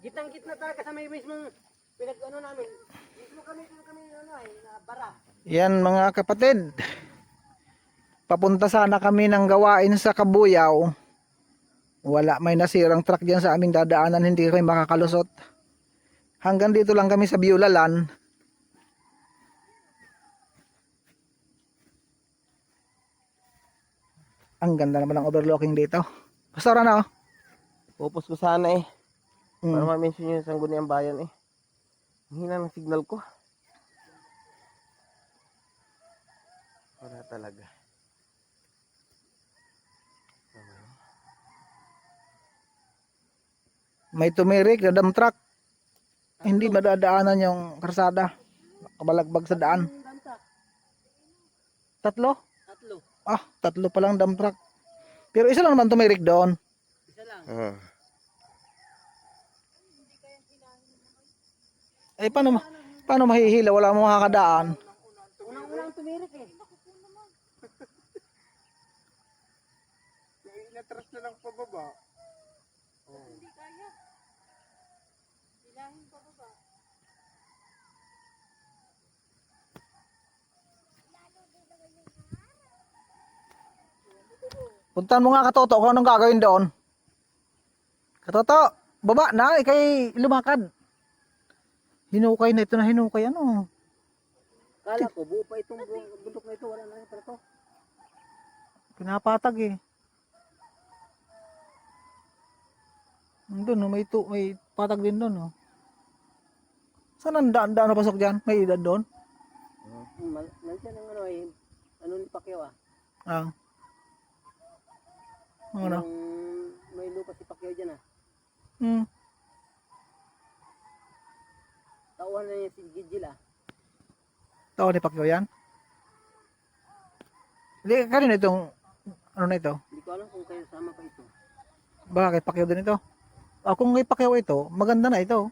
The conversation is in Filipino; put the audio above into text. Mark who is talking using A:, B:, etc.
A: Gitang-gitna talaga sa may mismong pinag-ano namin. Mismo kami bara.
B: Yan mga kapatid. Papunta sana kami ng gawain sa Kabuyaw. Wala, may nasirang truck diyan sa aming dadaanan, hindi kami makakalusot. Hanggang dito lang kami sa Biulalan. Ang ganda naman ng overlooking dito. Pastora na oh.
A: Pupus ko sana eh. Para
B: Mm.
A: ma-mention nyo yung Sangguniang Bayan eh. Ang hina ng signal ko. Wala talaga.
B: May tumirik na dump truck. Hindi madadaanan yung karsada. Kabalagbag sa daan. Tatlo?
A: Tatlo.
B: Ah, tatlo pa lang dump truck. Pero isa lang naman tumirik doon.
A: Isa lang.
B: Eh paano mahihila? Wala mo makakadaan.
A: Unang-unang tumirik eh.
C: Inatras na lang pababa.
A: Hindi kaya. Bilangin pababa.
B: Puntahan mo nga Katoto kung anong gagawin doon. Katoto, baba na, ikay lumakad. Hinukay na ito na hinukay ano.
A: Kala ko buo pa itong bundok na ito. Wala na rin pala to.
B: Pinapatag eh. Doon oh, may patag din doon oh. Saan ang daan na pasok dyan? May edad doon?
A: Nandiyan ang ano eh. Ano ni Pacquiao ah.
B: Ang ano?
A: May lupa si Pacquiao dyan ah.
B: Hmm.
A: Tauhan na niya si Gigil ah.
B: Tao ni Pacquiao yan? Hindi, kanina itong ano na ito?
A: Hindi ko alam kung kayo sama pa ito.
B: Baka kay Pacquiao din ito? Kung kay Pacquiao ito, maganda na ito.